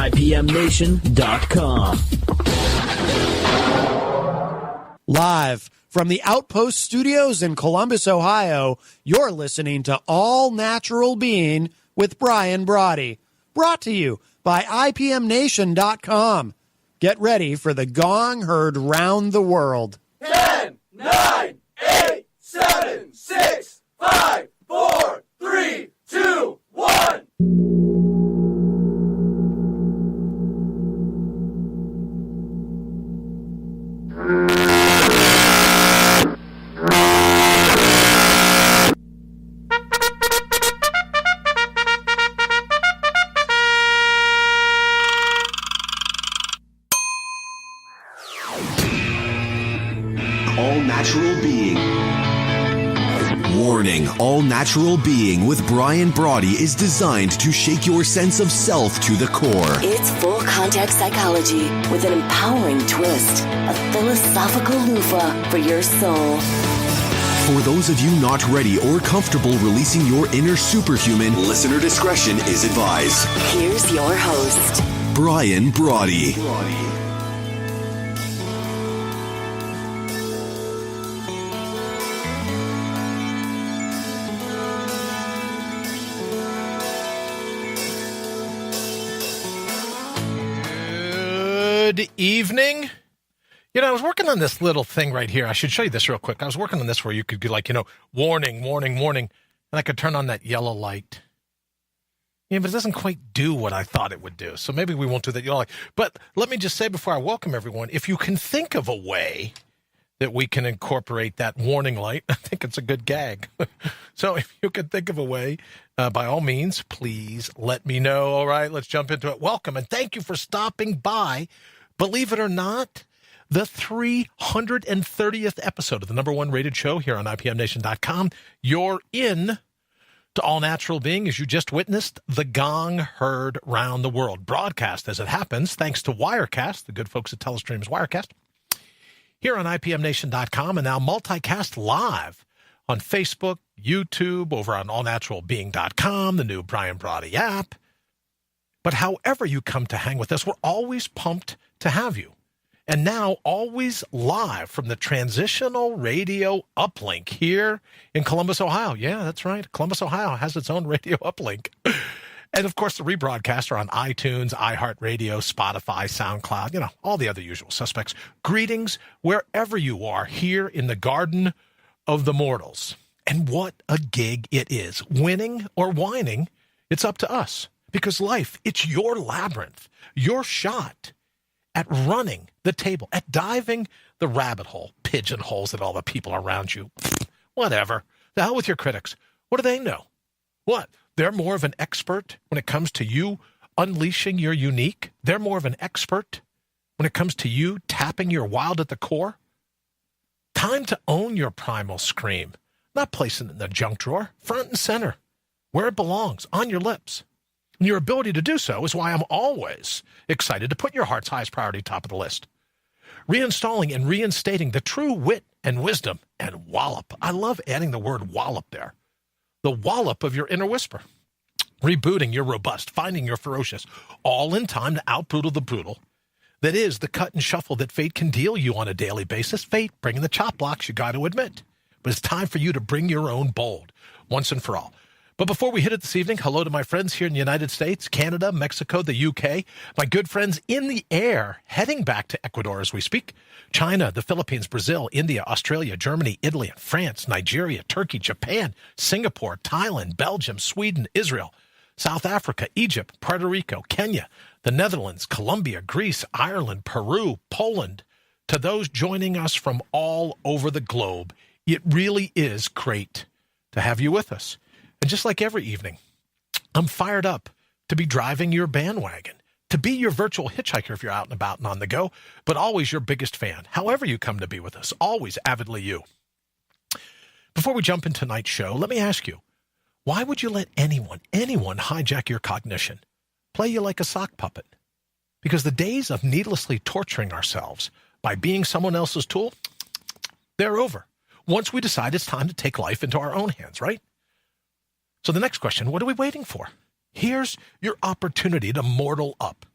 IPMNation.com. Live from the Outpost Studios in Columbus, Ohio, you're listening to All Natural Being with Brian Brawdy. Brought to you by IPMNation.com. Get ready for the gong heard round the world. 10, 9, 8, 7, 6, 5, 4, 3, 2, 1. All Natural Being. Warning, All Natural Being with Brian Brawdy is designed to shake your sense of self to the core. It's full contact psychology with an empowering twist, a philosophical loofah for your soul. For those of you not ready or comfortable releasing your inner superhuman, listener discretion is advised. Here's your host, Brian Brawdy. Good evening. You know, I was working on this little thing right here. I should show you this real quick. I was working on this where you could be like, warning, warning, warning. And I could turn on that yellow light. Yeah, but it doesn't quite do what I thought it would do. So maybe we won't do that yellow light. But let me just say before I welcome everyone, if you can think of a way that we can incorporate that warning light, I think it's a good gag. So if you can think of a way, by all means, please let me know. All right, let's jump into it. Welcome, and thank you for stopping by. Believe it or not, the 330th episode of the #1 rated show here on IPMNation.com. You're in to All Natural Being, as you just witnessed, the gong heard round the world. Broadcast as it happens, thanks to Wirecast, the good folks at Telestream's Wirecast, here on IPMNation.com, and now multicast live on Facebook, YouTube, over on allnaturalbeing.com, the new Brian Brawdy app. But however you come to hang with us, we're always pumped to have you. And now always live from the Transitional Radio Uplink here in Columbus, Ohio. Yeah, that's right. Columbus, Ohio has its own radio uplink. And, of course, the rebroadcasts are on iTunes, iHeartRadio, Spotify, SoundCloud, all the other usual suspects. Greetings wherever you are here in the Garden of the Mortals. And what a gig it is. Winning or whining, it's up to us. Because life, it's your labyrinth, your shot at running the table, at diving the rabbit hole, pigeonholes at all the people around you. Whatever. The hell with your critics. What do they know? What? They're more of an expert when it comes to you unleashing your unique? They're more of an expert when it comes to you tapping your wild at the core? Time to own your primal scream, not placing it in the junk drawer, front and center, where it belongs, on your lips. And your ability to do so is why I'm always excited to put your heart's highest priority top of the list. Reinstalling and reinstating the true wit and wisdom and wallop. I love adding the word wallop there. The wallop of your inner whisper. Rebooting your robust, finding your ferocious, all in time to out-brutal the brutal. That is the cut and shuffle that fate can deal you on a daily basis. Fate bringing the chop blocks, you got to admit. But it's time for you to bring your own bold, once and for all. But before we hit it this evening, hello to my friends here in the United States, Canada, Mexico, the UK, my good friends in the air, heading back to Ecuador as we speak, China, the Philippines, Brazil, India, Australia, Germany, Italy, France, Nigeria, Turkey, Japan, Singapore, Thailand, Belgium, Sweden, Israel, South Africa, Egypt, Puerto Rico, Kenya, the Netherlands, Colombia, Greece, Ireland, Peru, Poland, to those joining us from all over the globe. It really is great to have you with us. And just like every evening, I'm fired up to be driving your bandwagon, to be your virtual hitchhiker if you're out and about and on the go, but always your biggest fan, however you come to be with us, always avidly you. Before we jump into tonight's show, let me ask you, why would you let anyone hijack your cognition, play you like a sock puppet? Because the days of needlessly torturing ourselves by being someone else's tool, they're over. Once we decide it's time to take life into our own hands, right? So the next question, what are we waiting for? Here's your opportunity to mortal up,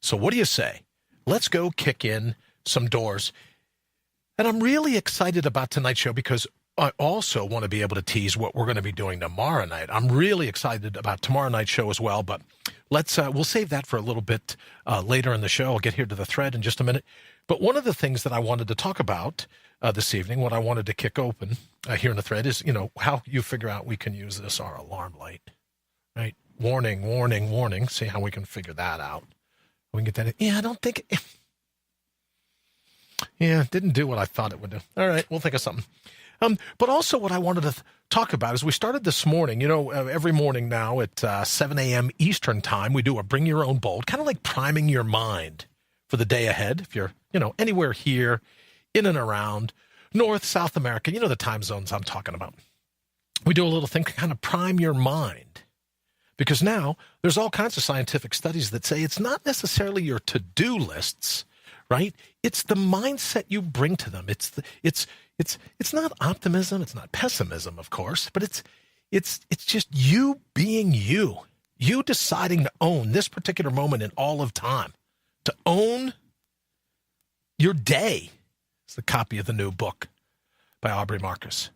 So what do you say? Let's go kick in some doors. And I'm really excited about tonight's show because I also want to be able to tease what we're going to be doing tomorrow night. I'm really excited about tomorrow night's show as well, but we'll save that for a little bit later in the show. I'll get here to the thread in just a minute. But one of the things that I wanted to talk about this evening, what I wanted to kick open here in the thread is, how you figure out we can use this, our alarm light, right? Warning, warning, warning. See how we can figure that out. We can get that in. Yeah, I don't think it didn't do what I thought it would do. All right, we'll think of something. But also what I wanted to talk about is we started this morning, every morning now at 7 a.m. Eastern time, we do a bring your own bold, kind of like priming your mind for the day ahead. If you're, anywhere here in and around North, South America, the time zones I'm talking about. We do a little thing to kind of prime your mind. Because now there's all kinds of scientific studies that say it's not necessarily your to-do lists, right? It's the mindset you bring to them. It's not optimism. It's not pessimism, of course, but it's just you being you deciding to own this particular moment in all of time, to own your day. It's the copy of the new book by Aubrey Marcus.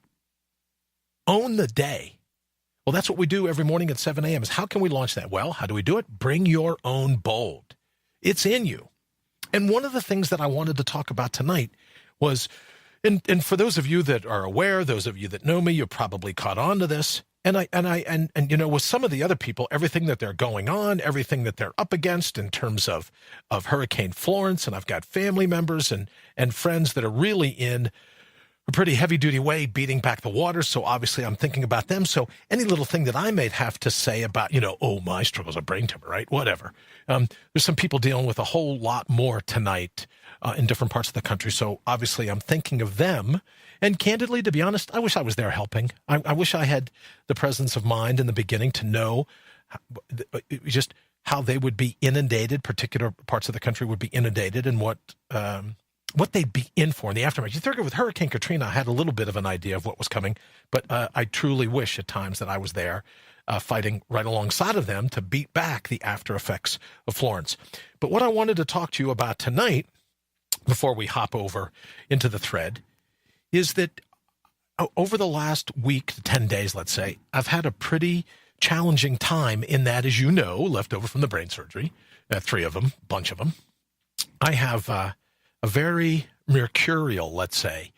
Own the day. Well, that's what we do every morning at 7 a.m. is how can we launch that? Well, how do we do it? Bring your own bold. It's in you. And one of the things that I wanted to talk about tonight was, and for those of you that are aware, those of you that know me, you probably caught on to this. And with some of the other people, everything that they're going on, everything that they're up against in terms of Hurricane Florence, and I've got family members and friends that are really in a pretty heavy-duty way beating back the waters, so obviously I'm thinking about them. So any little thing that I may have to say about, my struggles of brain tumor, right? Whatever. There's some people dealing with a whole lot more tonight in different parts of the country, so obviously I'm thinking of them. And candidly, to be honest, I wish I was there helping. I wish I had the presence of mind in the beginning to know just how they would be inundated, particular parts of the country would be inundated, and what they'd be in for in the aftermath. You figure with Hurricane Katrina, I had a little bit of an idea of what was coming, but I truly wish at times that I was there fighting right alongside of them to beat back the after effects of Florence. But what I wanted to talk to you about tonight, before we hop over into the thread, is that over the last week to 10 days, let's say, I've had a pretty challenging time in that, as you know, left over from the brain surgery, 3 of them, bunch of them. I have a very mercurial, let's say,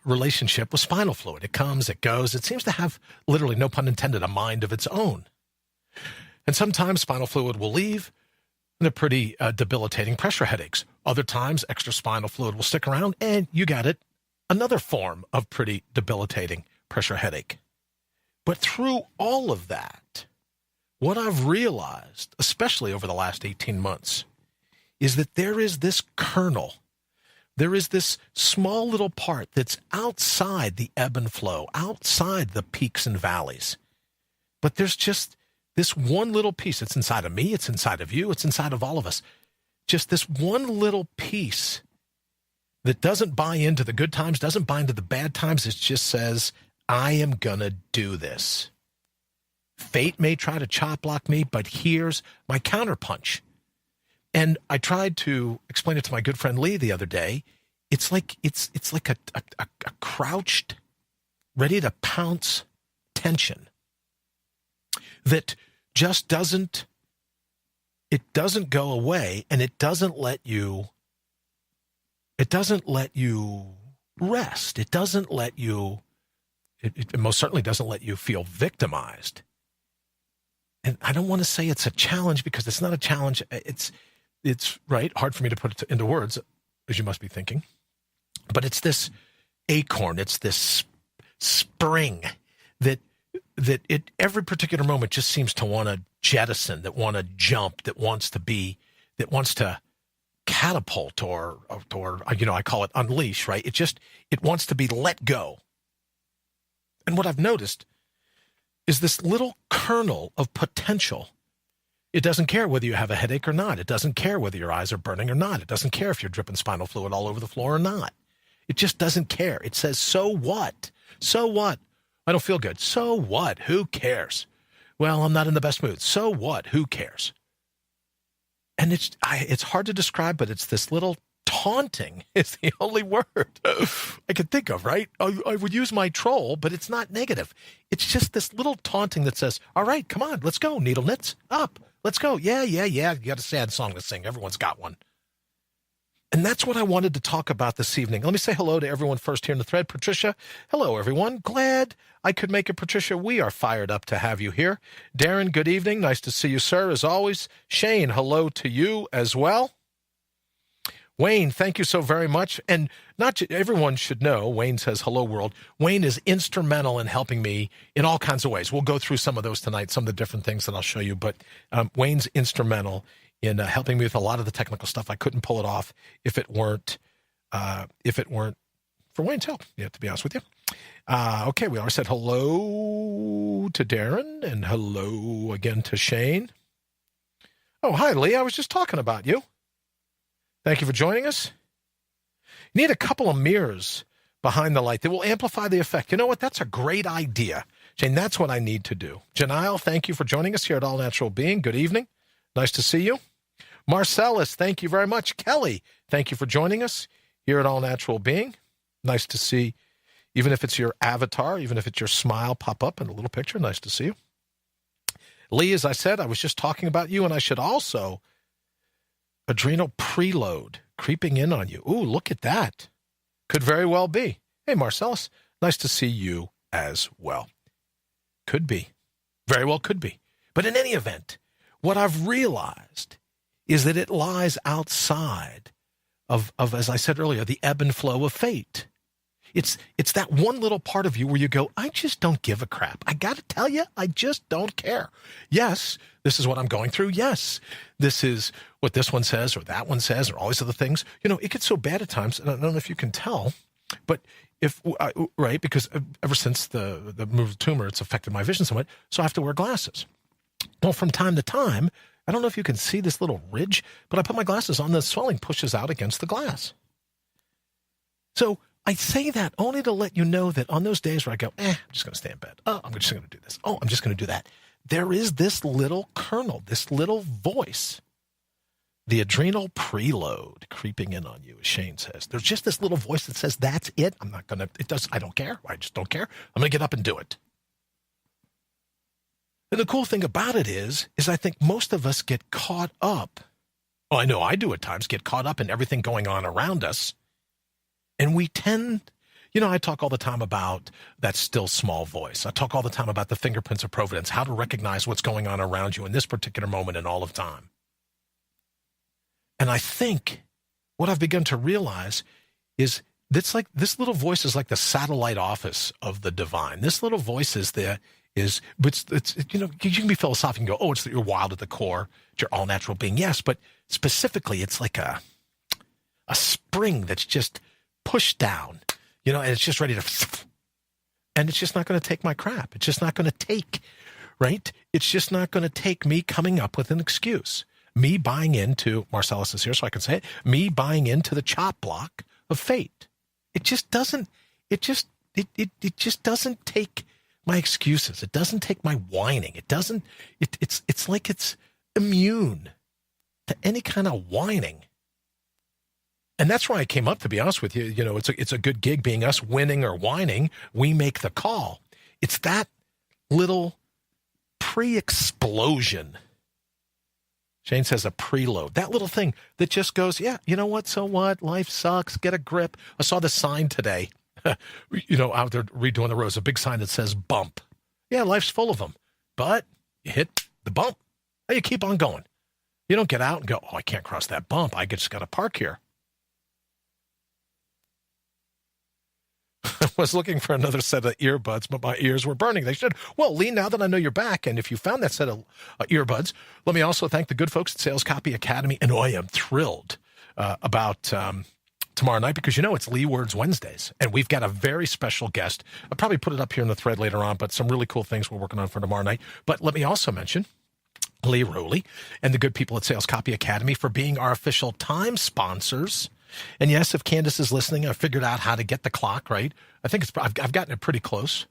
relationship with spinal fluid. It comes, it goes. It seems to have, literally, no pun intended, a mind of its own. And sometimes spinal fluid will leave, and they're pretty debilitating pressure headaches. Other times, extra spinal fluid will stick around, and you got it, another form of pretty debilitating pressure headache. But through all of that, what I've realized, especially over the last 18 months, is that there is this kernel. There is this small little part that's outside the ebb and flow, outside the peaks and valleys. But there's just this one little piece. It's inside of me. It's inside of you. It's inside of all of us. Just this one little piece that doesn't buy into the good times, doesn't buy into the bad times. It just says, I am going to do this. Fate may try to chop block me, but here's my counterpunch. And I tried to explain it to my good friend Lee the other day. It's like a crouched, ready to pounce tension that just doesn't go away, and it doesn't let you rest. It doesn't let you, it most certainly doesn't let you feel victimized. And I don't want to say it's a challenge, because it's not a challenge. It's right, hard for me to put it into words, as you must be thinking. But it's this acorn, it's this spring that at every particular moment just seems to want to jettison, that want to jump, that wants to catapult or I call it unleash, right? It wants to be let go. And what I've noticed is this little kernel of potential. It doesn't care whether you have a headache or not. It doesn't care whether your eyes are burning or not. It doesn't care if you're dripping spinal fluid all over the floor or not. It just doesn't care. It says, so what? So what? I don't feel good. So what? Who cares? Well, I'm not in the best mood. So what? Who cares? And it's hard to describe, but it's this little taunting is the only word I could think of, right? I would use my troll, but it's not negative. It's just this little taunting that says, all right, come on, let's go, needle knits, up, let's go. Yeah. You got a sad song to sing. Everyone's got one. And that's what I wanted to talk about this evening. Let me say hello to everyone first here in the thread. Patricia, hello, everyone. Glad I could make it, Patricia. We are fired up to have you here. Darren, good evening. Nice to see you, sir, as always. Shane, hello to you as well. Wayne, thank you so very much. And everyone should know, Wayne says, hello, world. Wayne is instrumental in helping me in all kinds of ways. We'll go through some of those tonight, some of the different things that I'll show you. But Wayne's instrumental in helping me with a lot of the technical stuff. I couldn't pull it off if it weren't for Wayne's help, to be honest with you. Okay, we already said hello to Darren and hello again to Shane. Oh, hi, Lee. I was just talking about you. Thank you for joining us. You need a couple of mirrors behind the light that will amplify the effect. You know what? That's a great idea. Shane, that's what I need to do. Janile, thank you for joining us here at All Natural Being. Good evening. Nice to see you. Marcellus, thank you very much. Kelly, thank you for joining us here at All Natural Being. Nice to see, even if it's your avatar, even if it's your smile pop up in a little picture, nice to see you. Lee, as I said, I was just talking about you, and I should also, adrenal preload creeping in on you. Ooh, look at that. Could very well be. Hey, Marcellus, nice to see you as well. Could be. Very well could be. But in any event, what I've realized is that it lies outside of, as I said earlier, the ebb and flow of fate. It's that one little part of you where you go, I just don't give a crap. I got to tell you, I just don't care. Yes, this is what I'm going through. Yes, this is what this one says or that one says or all these other things. You know, it gets so bad at times, and I don't know if you can tell, but right, because ever since the move of the tumor, it's affected my vision somewhat, so I have to wear glasses. Well, from time to time, I don't know if you can see this little ridge, but I put my glasses on, the swelling pushes out against the glass. So I say that only to let you know that on those days where I go, I'm just going to stay in bed. Oh, I'm just going to do this. Oh, I'm just going to do that. There is this little kernel, this little voice, the adrenal preload creeping in on you, as Shane says. There's just this little voice that says, that's it. I'm not going to, I don't care. I just don't care. I'm going to get up and do it. And the cool thing about it is I think most of us get caught up. Well, I know I do at times, get caught up in everything going on around us. And we tend, I talk all the time about that still small voice. I talk all the time about the fingerprints of Providence, how to recognize what's going on around you in this particular moment and all of time. And I think what I've begun to realize is it's like this little voice is like the satellite office of the divine. This little voice is but it's you can be philosophical and go, oh, it's that you're wild at the core, you're all natural being. Yes, but specifically, it's like a spring that's just pushed down, and it's just ready to, and it's just not going to take my crap. It's just not going to take, right? It's just not going to take me coming up with an excuse. Me buying into, Marcellus is here so I can say it, me buying into the chop block of fate. It just doesn't take my excuses. It doesn't take my whining. It's like it's immune to any kind of whining. And that's why I came up, to be honest with you. It's a good gig being us winning or whining. We make the call. It's that little pre-explosion. Shane says a preload. That little thing that just goes, yeah, you know what? So what? Life sucks. Get a grip. I saw the sign today. Out there redoing the roads, a big sign that says bump. Yeah, life's full of them. But you hit the bump. And you keep on going. You don't get out and go, oh, I can't cross that bump. I just got to park here. I was looking for another set of earbuds, but my ears were burning. They said, well, Lee, now that I know you're back, and if you found that set of earbuds, let me also thank the good folks at Sales Copy Academy. And I am thrilled about tomorrow night because, it's Lee Words Wednesdays. And we've got a very special guest. I'll probably put it up here in the thread later on, but some really cool things we're working on for tomorrow night. But let me also mention Lee Rowley and the good people at Sales Copy Academy for being our official time sponsors. And yes, if Candace is listening, I figured out how to get the clock right. I think I've gotten it pretty close.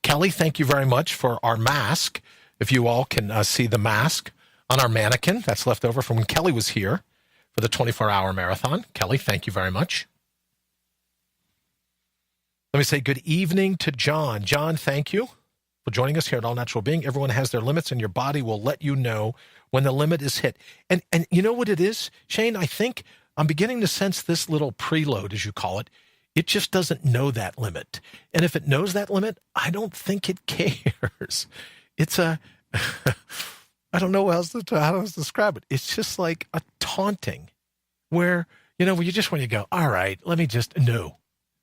Kelly, thank you very much for our mask. If you all can see the mask on our mannequin. That's left over from when Kelly was here for the 24-hour marathon. Kelly, thank you very much. Let me say good evening to John. John, thank you for joining us here at All Natural Being. Everyone has their limits, and your body will let you know when the limit is hit. And you know what it is, Shane? I think I'm beginning to sense this little preload, as you call it. It just doesn't know that limit. And if it knows that limit, I don't think it cares. It's I don't know how else to describe it. It's just like a taunting where, when you go, all right, let me just, no.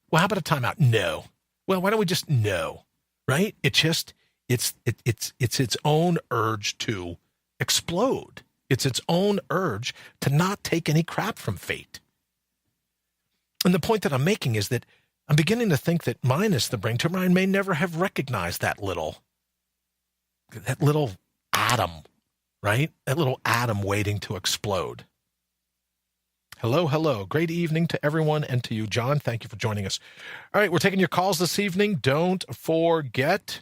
Well, how about a timeout? No. Well, why don't we just no, right? It's its own urge to explode. It's its own urge to not take any crap from fate. And the point that I'm making is that I'm beginning to think that minus the brain tumor, I may never have recognized that little atom, right? That little atom waiting to explode. Hello, hello. Great evening to everyone and to you, John. Thank you for joining us. All right, we're taking your calls this evening. Don't forget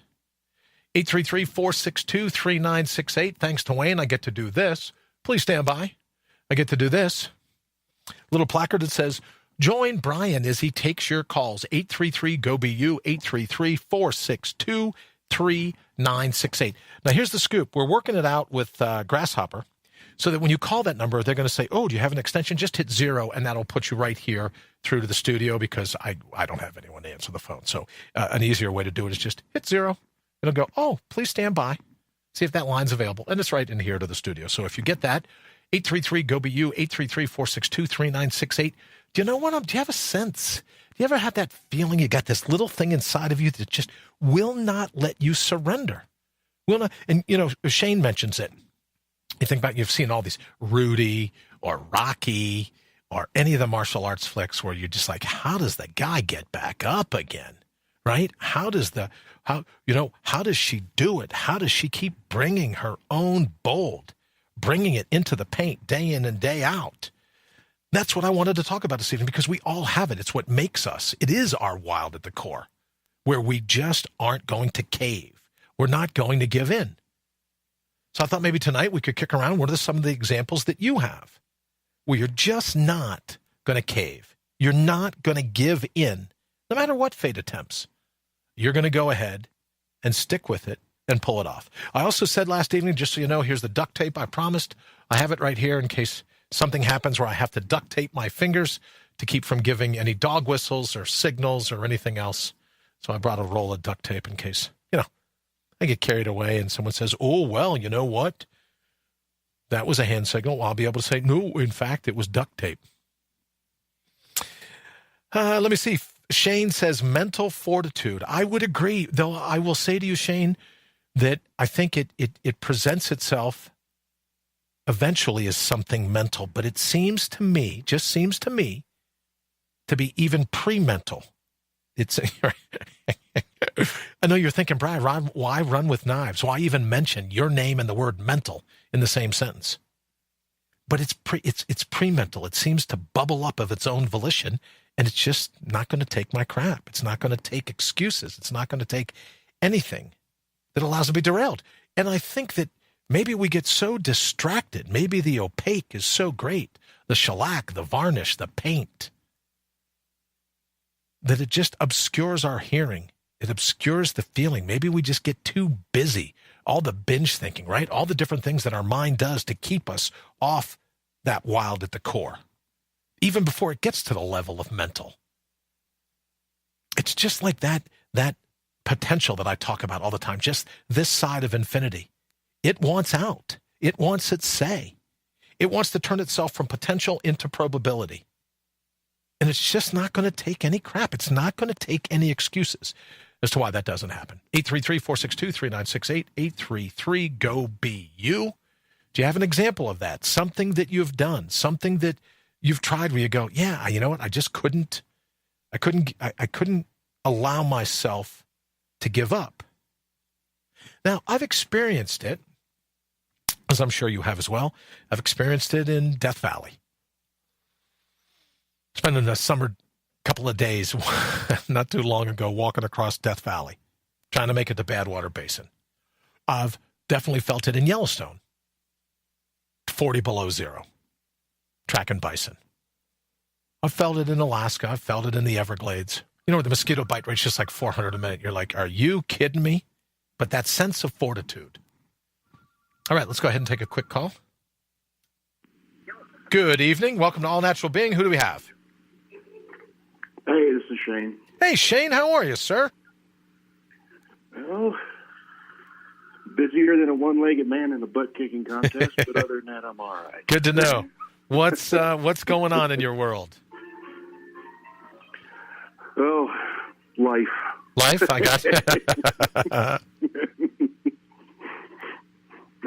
833-462-3968. Thanks to Wayne, I get to do this. Please stand by. I get to do this. Little placard that says, join Brian as he takes your calls. 833-GO-BU, 833-462-3968. Now, here's the scoop. We're working it out with Grasshopper so that when you call that number, they're going to say, oh, do you have an extension? Just hit 0, and that'll put you right here through to the studio because I don't have anyone to answer the phone. So an easier way to do it is just hit 0. It'll go, oh, please stand by. See if that line's available. And it's right in here to the studio. So if you get that, 833-GO-BU, 833-462-3968. Do you know what? Do you have a sense? Do you ever have that feeling you got this little thing inside of you that just will not let you surrender? Will not. And, Shane mentions it. You think about, you've seen all these Rudy or Rocky or any of the martial arts flicks where you're just like, how does the guy get back up again? Right? How does she do it? How does she keep bringing her own bold, bringing it into the paint day in and day out? That's what I wanted to talk about this evening because we all have it. It's what makes us. It is our wild at the core where we just aren't going to cave. We're not going to give in. So I thought maybe tonight we could kick around. What are some of the examples that you have where you're just not going to cave? You're not going to give in no matter what fate attempts. You're going to go ahead and stick with it and pull it off. I also said last evening, just so you know, here's the duct tape. I promised. I have it right here in case something happens where I have to duct tape my fingers to keep from giving any dog whistles or signals or anything else. So I brought a roll of duct tape in case, I get carried away and someone says, oh, well, you know what? That was a hand signal. Well, I'll be able to say, no, in fact, it was duct tape. Let me see. Shane says mental fortitude. I would agree, though I will say to you, Shane, that I think it presents itself eventually as something mental, but it seems to me, to be even pre-mental. It's I know you're thinking, Brian, why run with knives? Why even mention your name and the word mental in the same sentence? But it's pre-mental. It seems to bubble up of its own volition, and it's just not going to take my crap. It's not going to take excuses. It's not going to take anything that allows it to be derailed. And I think that maybe we get so distracted. Maybe the opaque is so great, the shellac, the varnish, the paint, that it just obscures our hearing. It obscures the feeling. Maybe we just get too busy. All the binge thinking, right? All the different things that our mind does to keep us off that wild at the core, even before it gets to the level of mental. It's just like that potential that I talk about all the time, just this side of infinity. It wants out. It wants its say. It wants to turn itself from potential into probability. And it's just not going to take any crap. It's not going to take any excuses as to why that doesn't happen. 833-462-3968, 833-GO-BU. Do you have an example of that? Something that you've done, something that you've tried where you go, yeah, you know what? I couldn't allow myself to give up. Now, I've experienced it, as I'm sure you have as well. I've experienced it in Death Valley. Spending a summer couple of days not too long ago walking across Death Valley, trying to make it to Badwater Basin. I've definitely felt it in Yellowstone. 40 below zero, tracking bison. I've felt it in Alaska. I've felt it in the Everglades. You know, where the mosquito bite rate's just like 400 a minute. You're like, are you kidding me? But that sense of fortitude. All right, let's go ahead and take a quick call. Good evening. Welcome to All Natural Being. Who do we have? Hey, this is Shane. Hey, Shane. How are you, sir? Well, busier than a one-legged man in a butt-kicking contest, but other than that, I'm all right. Good to know. What's going on in your world? Oh, life. Life? I got you.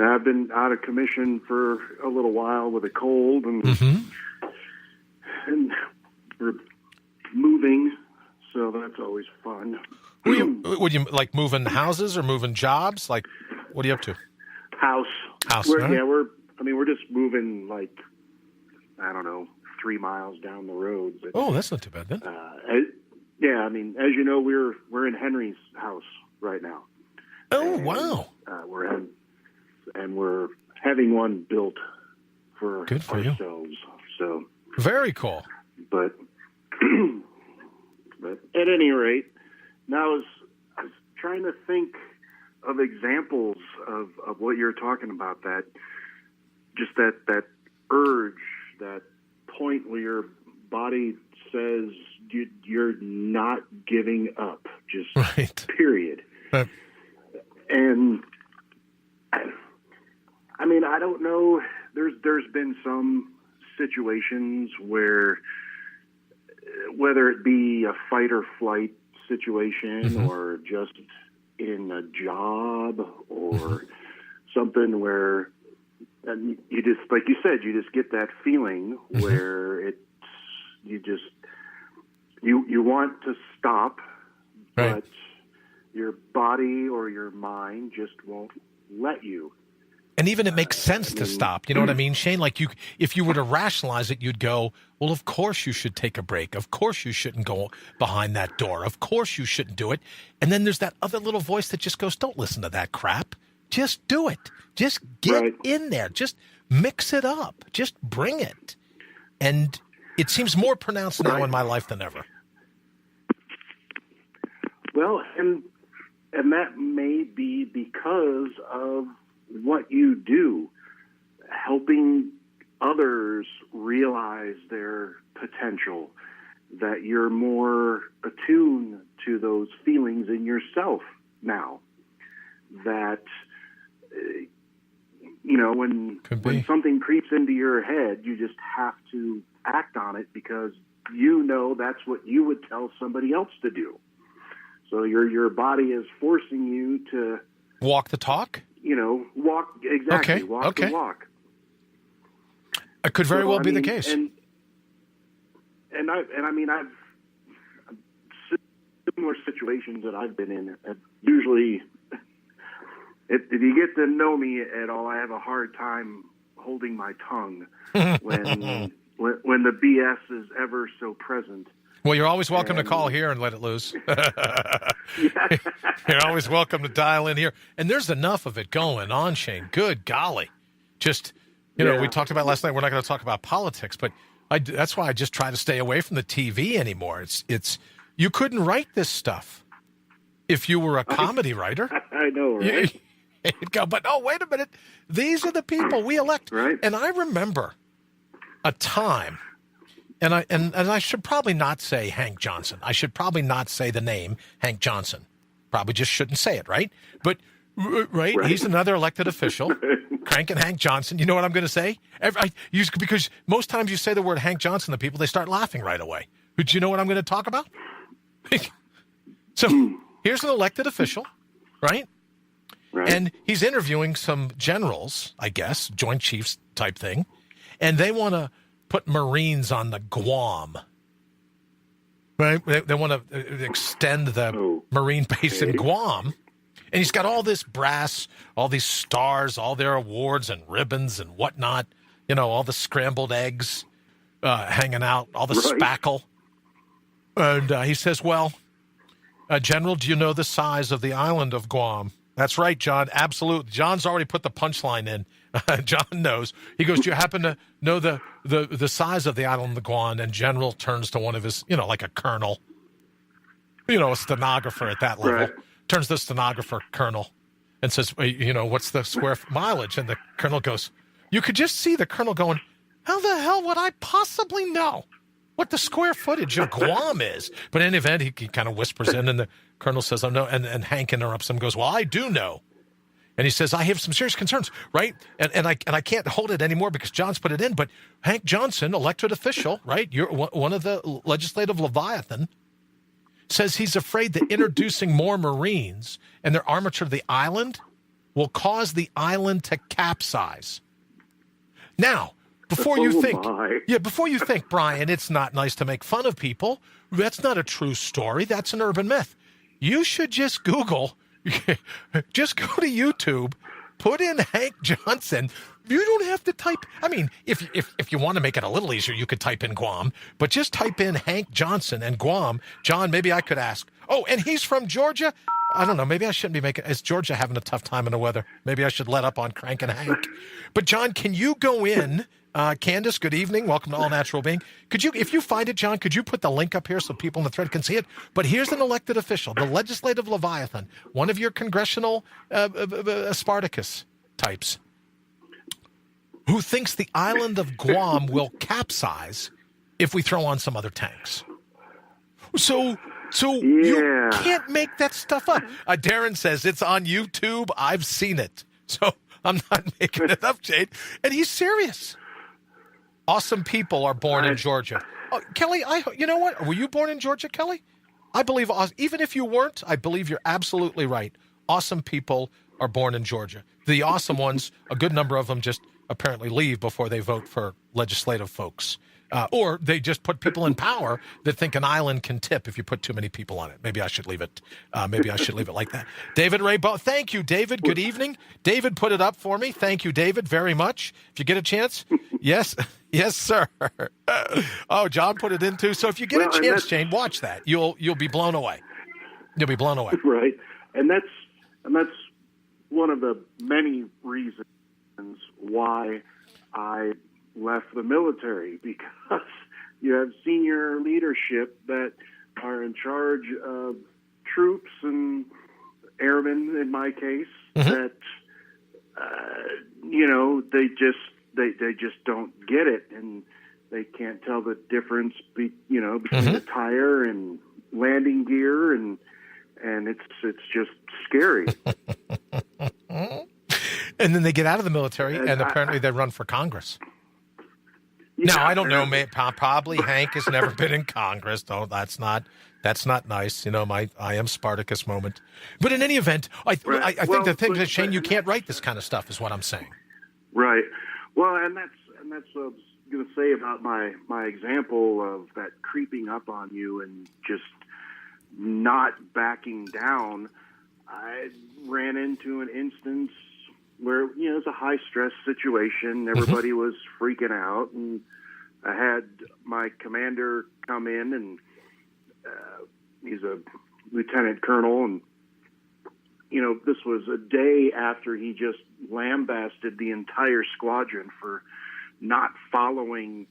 I've been out of commission for a little while with a cold, and we're moving, so that's always fun. Would you like moving houses or moving jobs? Like, what are you up to? House. Right? Yeah, we're just moving, like, I don't know, 3 miles down the road. But, oh, that's not too bad then. yeah, I mean, as you know, we're in Henry's house right now. Oh, and, wow. We're having one built for Good for ourselves. you. So very cool. But at any rate, now I was trying to think of examples of what you're talking about. That just that urge, that point where your body says you're not giving up. Just right. Period. And I mean, I don't know. There's been some situations where, whether it be a fight or flight situation or just in a job or something where, and you just, like you said, you just get that feeling where you want to stop, right. but your body or your mind just won't let you. And even it makes sense to stop. You know what I mean, Shane? Like if you were to rationalize it, you'd go, well, of course you should take a break. Of course you shouldn't go behind that door. Of course you shouldn't do it. And then there's that other little voice that just goes, don't listen to that crap. Just do it. Just get in there. Just mix it up. Just bring it. And it seems more pronounced now in my life than ever. Well, and that may be because of what you do, helping others realize their potential, that you're more attuned to those feelings in yourself now, that, you know, when something creeps into your head, you just have to act on it because you know that's what you would tell somebody else to do. So your body is forcing you to walk the talk. You know, walk exactly. Okay. Walk the walk. It could very well be the case. And I mean, I've similar situations that I've been in. Usually, if you get to know me at all, I have a hard time holding my tongue when the BS is ever so present. Well, you're always welcome to call here and let it loose. You're always welcome to dial in here. And there's enough of it going on, Shane. Good golly. Just, you know, we talked about last night, we're not going to talk about politics, but that's why I just try to stay away from the TV anymore. It's you couldn't write this stuff if you were a comedy writer. I know, right? You'd go, but oh, wait a minute. These are the people we elect. Right. And I remember a time... And I should probably not say Hank Johnson. I should probably not say the name Hank Johnson. Probably just shouldn't say it, right? But, right. He's another elected official. Cranking Hank Johnson. You know what I'm going to say? Because most times you say the word Hank Johnson to people, they start laughing right away. But you know what I'm going to talk about? So here's an elected official, right? And he's interviewing some generals, I guess, Joint Chiefs type thing. And they want to put Marines on the Guam, right? They want to extend the Marine base in Guam. And he's got all this brass, all these stars, all their awards and ribbons and whatnot, you know, all the scrambled eggs hanging out, all the spackle. And he says, well, General, do you know the size of the island of Guam? That's right, John. Absolutely. John's already put the punchline in. John knows. He goes, do you happen to know the size of the island of Guam? And General turns to one of his, like a colonel, a stenographer at that level. Right. Turns to the stenographer, colonel, and says, what's the square mileage? And the colonel goes, you could just see the colonel going, how the hell would I possibly know what the square footage of Guam is? But in any event, he kind of whispers in, and the colonel says, oh, no. And Hank interrupts him and goes, well, I do know. And he says, I have some serious concerns, right? And I can't hold it anymore because John's put it in. But Hank Johnson, elected official, right? You're one of the legislative Leviathan, says he's afraid that introducing more Marines and their armature to the island will cause the island to capsize. Now, before you think, Brian, it's not nice to make fun of people. That's not a true story. That's an urban myth. You should just Google, just go to YouTube, put in Hank Johnson. You don't have to type. I mean, if you want to make it a little easier, you could type in Guam, but just type in Hank Johnson and Guam. John, maybe I could ask. Oh, and he's from Georgia? I don't know. Maybe I shouldn't be making. Is Georgia having a tough time in the weather? Maybe I should let up on cranking Hank. But John, can you go in? Candace, good evening. Welcome to All Natural Being. Could you, if you find it, John, could you put the link up here so people in the thread can see it? But here's an elected official, the legislative Leviathan, one of your congressional Spartacus types, who thinks the island of Guam will capsize if we throw on some other tanks. So you can't make that stuff up. Darren says it's on YouTube. I've seen it. So I'm not making it up, Jade. And he's serious. Awesome people are born in Georgia. Oh, Kelly, you know what? Were you born in Georgia, Kelly? I believe, even if you weren't, I believe you're absolutely right. Awesome people are born in Georgia. The awesome ones, a good number of them just apparently leave before they vote for legislative folks. Or they just put people in power that think an island can tip if you put too many people on it. Maybe I should leave it. Maybe I should leave it like that. David Ray, thank you, David. Good evening. David put it up for me. Thank you, David, very much. If you get a chance, yes, sir. Oh, John put it in too. So if you get a chance, Jane, watch that. You'll be blown away. You'll be blown away. Right, and that's one of the many reasons why I left the military, because you have senior leadership that are in charge of troops and airmen, in my case, that they just don't get it, and they can't tell the difference between the tire and landing gear, and it's just scary. And then they get out of the military, and apparently they run for Congress. No, I don't know. Probably Hank has never been in Congress. No, that's not nice. I am Spartacus moment. But in any event, I think the thing is, Shane, you can't write this kind of stuff, is what I'm saying. Right. Well, and that's what I was going to say about my example of that creeping up on you and just not backing down. I ran into an instance where, it's a high-stress situation. Everybody was freaking out, and I had my commander come in, and he's a lieutenant colonel, and, this was a day after he just lambasted the entire squadron for not following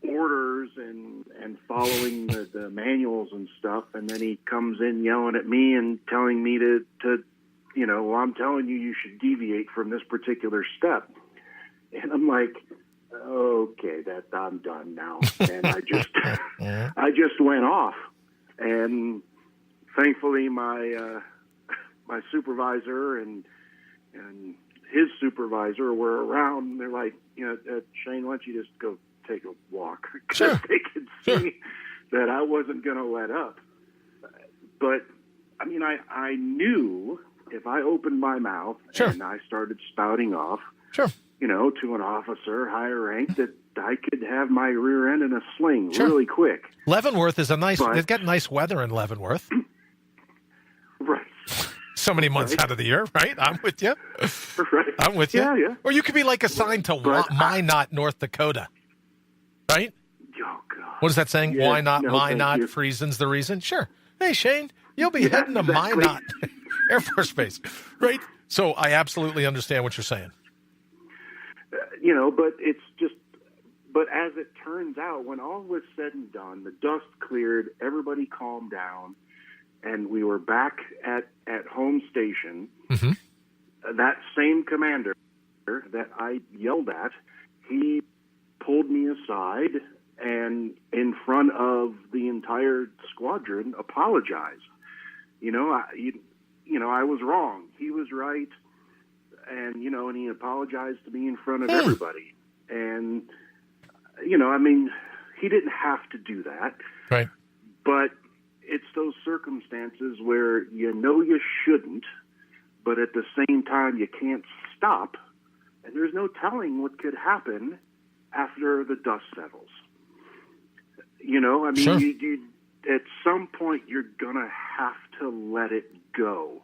orders and following the manuals and stuff, and then he comes in yelling at me and telling me to I'm telling you should deviate from this particular step. And I'm like, okay, I'm done now. And I just went off. And thankfully my supervisor and his supervisor were around. And they're like, Shane, why don't you just go take a walk? Because they could see that I wasn't going to let up. But, I knew if I opened my mouth and I started spouting off, to an officer higher rank, that I could have my rear end in a sling really quick. Leavenworth is they've got nice weather in Leavenworth. Right. So many months out of the year, right? I'm with you. Right. I'm with you. Yeah. Or you could be like assigned to Minot, North Dakota, right? Oh, God. What is that saying? Why not? No, Minot, Friesen's the reason? Sure. Hey, Shane, you'll be heading to exactly. Minot. Air Force Base, right? So I absolutely understand what you're saying. But it's just, but as it turns out, when all was said and done, the dust cleared, everybody calmed down, and we were back at home station. Mm-hmm. That same commander that I yelled at, he pulled me aside and in front of the entire squadron apologized. I was wrong. He was right. And, and he apologized to me in front of everybody. And, he didn't have to do that. Right. But it's those circumstances where you shouldn't, but at the same time you can't stop. And there's no telling what could happen after the dust settles. Sure. You at some point you're going to have to let it go.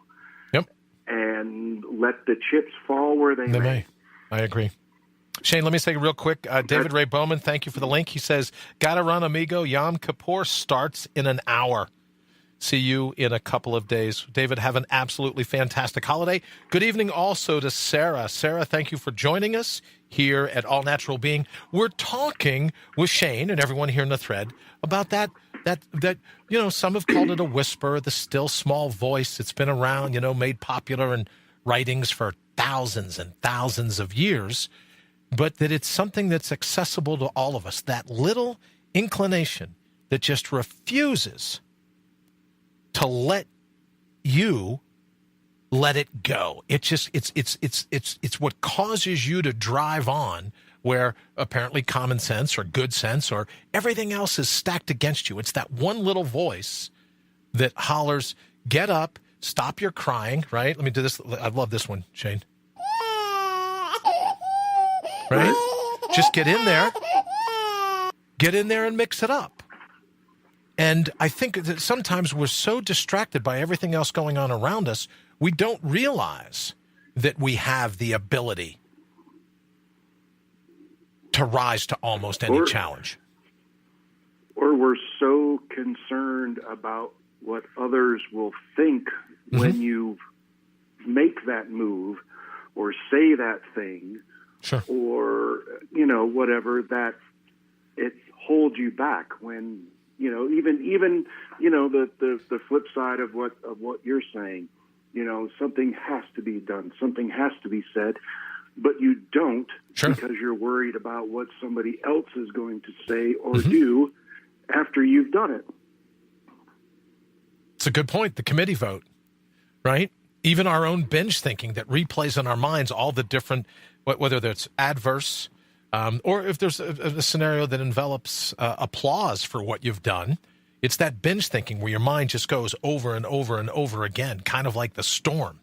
Yep. And let the chips fall where they may. I agree. Shane, let me say real quick. David Ray Bowman, thank you for the link. He says, gotta run, amigo. Yom Kippur starts in an hour. See you in a couple of days. David, have an absolutely fantastic holiday. Good evening also to Sarah. Sarah, thank you for joining us here at All Natural Being. We're talking with Shane and everyone here in the thread about that some have called it a whisper, the still small voice. It's been around, made popular in writings for thousands and thousands of years, but that it's something that's accessible to all of us. That little inclination that just refuses to let you let it go. It's what causes you to drive on where apparently common sense or good sense or everything else is stacked against you. It's that one little voice that hollers, get up, stop your crying, right? Let me do this. I love this one, Shane. Right? Just get in there and mix it up. And I think that sometimes we're so distracted by everything else going on around us, we don't realize that we have the ability to rise to almost any challenge. Or we're so concerned about what others will think when you make that move or say that thing, sure, or, whatever, that it holds you back when, even the flip side of what you're saying, something has to be done, something has to be said, but you don't because you're worried about what somebody else is going to say or do after you've done it. It's a good point. The committee vote, right? Even our own binge thinking that replays in our minds all the different, whether that's adverse or if there's a scenario that envelops applause for what you've done. It's that binge thinking where your mind just goes over and over and over again, kind of like the storm.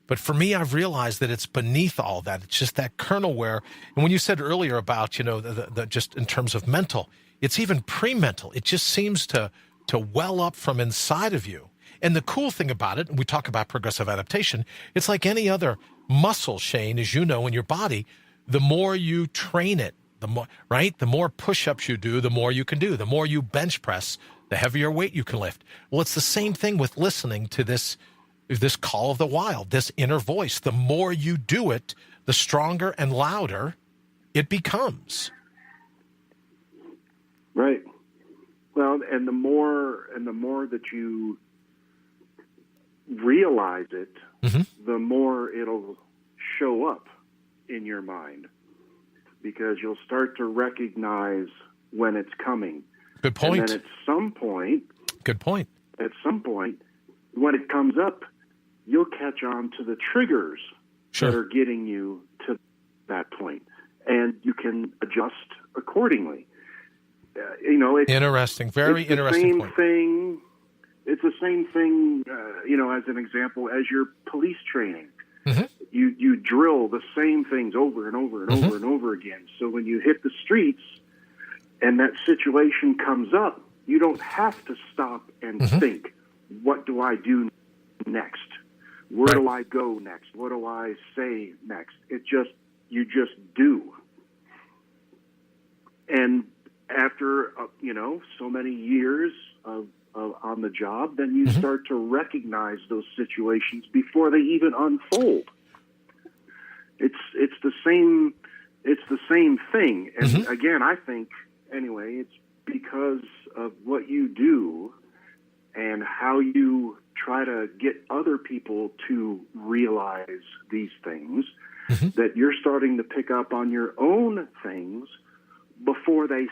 But for me, I've realized that it's beneath all that. It's just that kernel where, and when you said earlier about, the just in terms of mental, it's even pre-mental. It just seems to well up from inside of you. And the cool thing about it, and we talk about progressive adaptation, it's like any other muscle, Shane, as you know, in your body. The more you train it, the more, right? The more push-ups you do, the more you can do. The more you bench press, the heavier weight you can lift. Well, it's the same thing with listening to this call of the wild, this inner voice. The more you do it, the stronger and louder it becomes. Right. Well, and the more that you realize it, the more it'll show up in your mind, because you'll start to recognize when it's coming. Good point. And then at some point, when it comes up, you'll catch on to the triggers that are getting you to that point, and you can adjust accordingly. It's interesting, very interesting point. It's the same thing, as an example, as your police training. You drill the same things over and over and over and over again. So when you hit the streets and that situation comes up, you don't have to stop and think, what do I do next? Where do I go next? What do I say next? You just do. And after, so many years of on the job, then you start to recognize those situations before they even unfold. It's the same thing. And again, I think anyway, it's because of what you do and how you try to get other people to realize these things that you're starting to pick up on your own things before they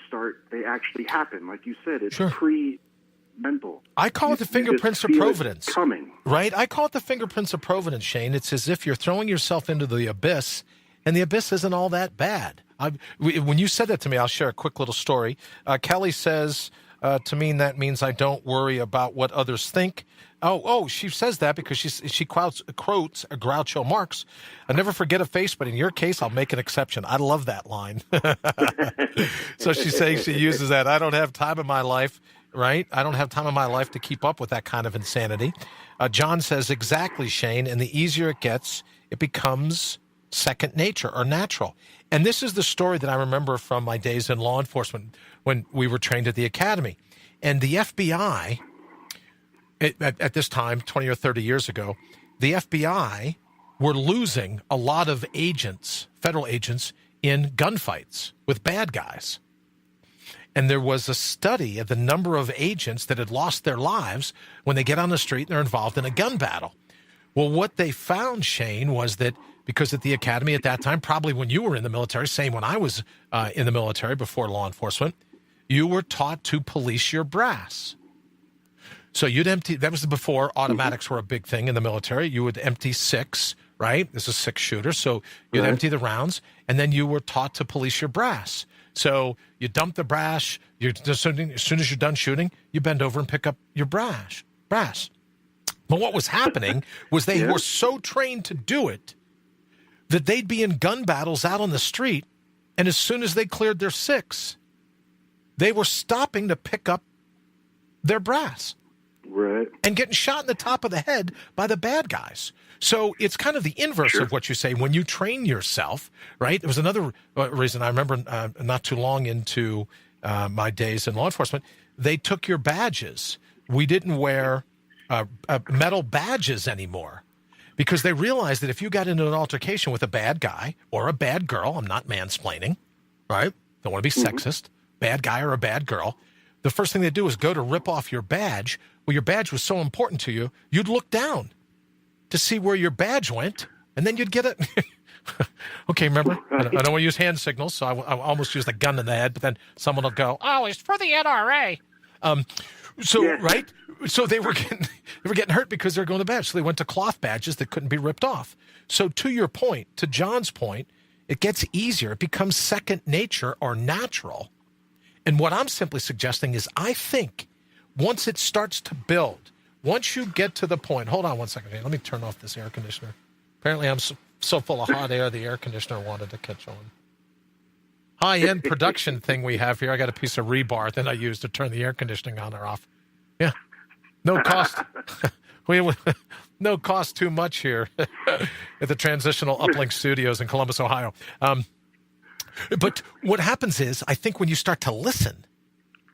actually happen. Like you said, it's pre-mental. I call it the fingerprints of Providence. Coming. Right? I call it the fingerprints of Providence, Shane. It's as if you're throwing yourself into the abyss, and the abyss isn't all that bad. When you said that to me, I'll share a quick little story. Kelly says to me, that means I don't worry about what others think. Oh, she says that because she quotes Groucho Marx. I'll never forget a face, but in your case, I'll make an exception. I love that line. So she's saying she uses that. I don't have time in my life, right? I don't have time in my life to keep up with that kind of insanity. John says, exactly, Shane, and the easier it gets, it becomes second nature or natural. And this is the story that I remember from my days in law enforcement when we were trained at the academy. And the FBI, at this time, 20 or 30 years ago, the FBI were losing a lot of agents, federal agents, in gunfights with bad guys. And there was a study of the number of agents that had lost their lives when they get on the street and they're involved in a gun battle. Well, what they found, Shane, was that because at the academy at that time, probably when you were in the military, same when I was in the military before law enforcement, you were taught to police your brass. So you'd empty, that was before automatics were a big thing in the military. You would empty six, right? This is a six shooter. So you'd empty the rounds, and then you were taught to police your brass. So you dump the brass, as soon as you're done shooting, you bend over and pick up your brass. But what was happening was they were so trained to do it that they'd be in gun battles out on the street, and as soon as they cleared their six, they were stopping to pick up their brass. Right. And getting shot in the top of the head by the bad guys. So it's kind of the inverse of what you say when you train yourself, right? There was another reason I remember not too long into my days in law enforcement, they took your badges. We didn't wear metal badges anymore because they realized that if you got into an altercation with a bad guy or a bad girl, I'm not mansplaining, right? Don't want to be sexist, bad guy or a bad girl. The first thing they do is go to rip off your badge. Well, your badge was so important to you, you'd look down to see where your badge went, and then you'd get it. Okay, remember? I don't want to use hand signals, so I almost used a gun in the head, but then someone will go, oh, it's for the NRA. Right? So they were getting hurt because they're going to badge. So they went to cloth badges that couldn't be ripped off. So to your point, to John's point, it gets easier. It becomes second nature or natural. And what I'm simply suggesting is I think once it starts to build, once you get to the point, hold on one second. Let me turn off this air conditioner. Apparently I'm so full of hot air, the air conditioner wanted to catch on. High-end production thing we have here. I got a piece of rebar that I use to turn the air conditioning on or off. Yeah. No cost. No cost too much here at the Transitional Uplink Studios in Columbus, Ohio. But what happens is, I think when you start to listen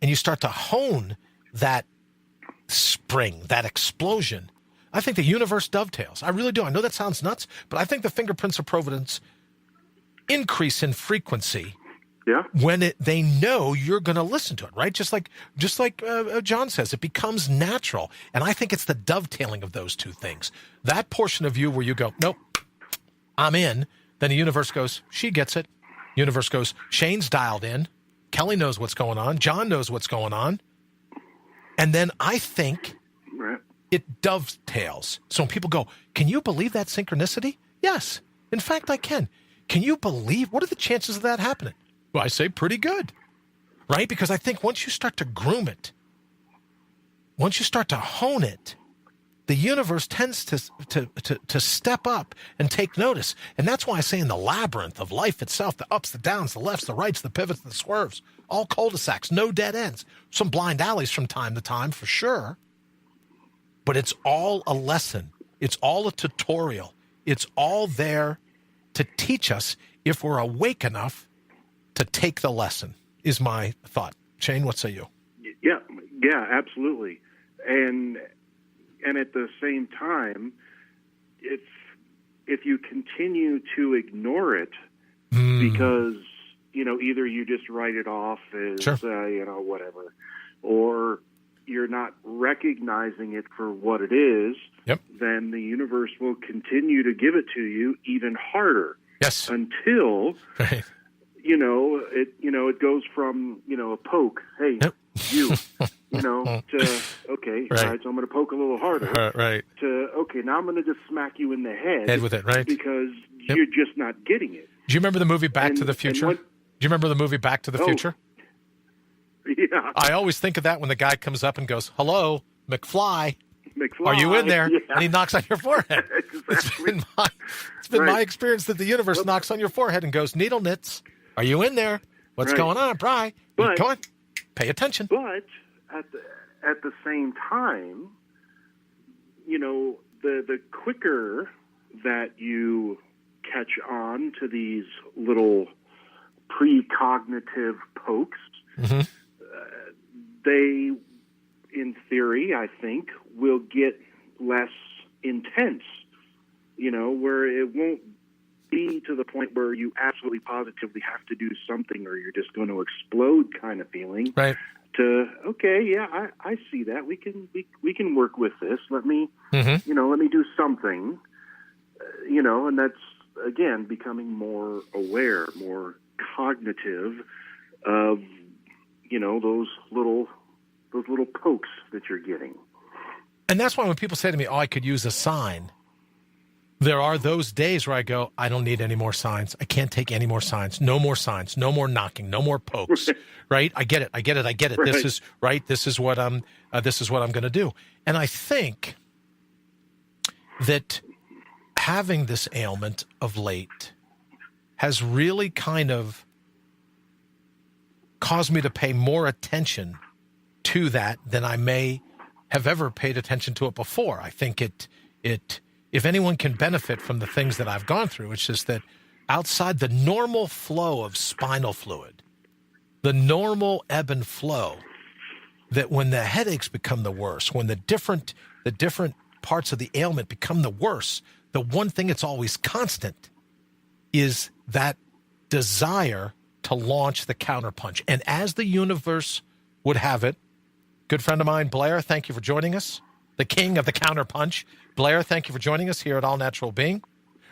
and you start to hone that spring, that explosion, I think the universe dovetails. I really do. I know that sounds nuts, but I think the fingerprints of Providence increase in frequency when they know you're going to listen to it, right? Just like John says, it becomes natural. And I think it's the dovetailing of those two things. That portion of you where you go, nope, I'm in. Then the universe goes, she gets it. Universe goes, Shane's dialed in. Kelly knows what's going on. John knows what's going on. And then I think it dovetails. So when people go, can you believe that synchronicity? Yes. In fact, I can. Can you believe, what are the chances of that happening? Well, I say pretty good, right? Because I think once you start to groom it, once you start to hone it, the universe tends to step up and take notice. And that's why I say in the labyrinth of life itself, the ups, the downs, the lefts, the rights, the pivots, the swerves, all cul-de-sacs, no dead ends, some blind alleys from time to time for sure. But it's all a lesson. It's all a tutorial. It's all there to teach us if we're awake enough to take the lesson. is my thought. Shane, what say you? Yeah, absolutely. And at the same time, if you continue to ignore it because, either you just write it off as, whatever, or you're not recognizing it for what it is, then the universe will continue to give it to you even harder. Yes. Until, it goes from, a poke. Hey, you, to, okay, all right, so I'm going to poke a little harder. Right. To, okay, now I'm going to just smack you in the head with it, right? Because you're just not getting it. Do you remember the movie Back to the Future? Do you remember the movie Back to the Future? Yeah. I always think of that when the guy comes up and goes, "Hello, McFly. Are you in there?" Yeah. And he knocks on your forehead. Exactly. It's been my experience that the universe knocks on your forehead and goes, "Needle nits, are you in there? What's going on, Bry? Come on, pay attention." But at the same time, the quicker that you catch on to these little precognitive pokes, they, in theory, I think, will get less intense, where it won't be to the point where you absolutely positively have to do something or you're just going to explode kind of feeling. Right. To, okay, yeah, I see that. We can work with this. Let me, let me do something, and that's, again, becoming more aware, more cognitive of, those little pokes that you're getting. And that's why when people say to me, "Oh, I could use a sign," there are those days where I go, "I don't need any more signs. I can't take any more signs. No more signs. No more knocking. No more pokes." Right? I get it. Right. This is right. This is what I'm going to do. And I think that having this ailment of late has really kind of caused me to pay more attention to that than I may have ever paid attention to it before. I think it if anyone can benefit from the things that I've gone through, it's just that outside the normal flow of spinal fluid, the normal ebb and flow, that when the headaches become the worst, when the different parts of the ailment become the worst, the one thing that's always constant is that desire to launch the counterpunch. And as the universe would have it, good friend of mine, Blair, thank you for joining us. The king of the counterpunch. Blair, thank you for joining us here at All Natural Being,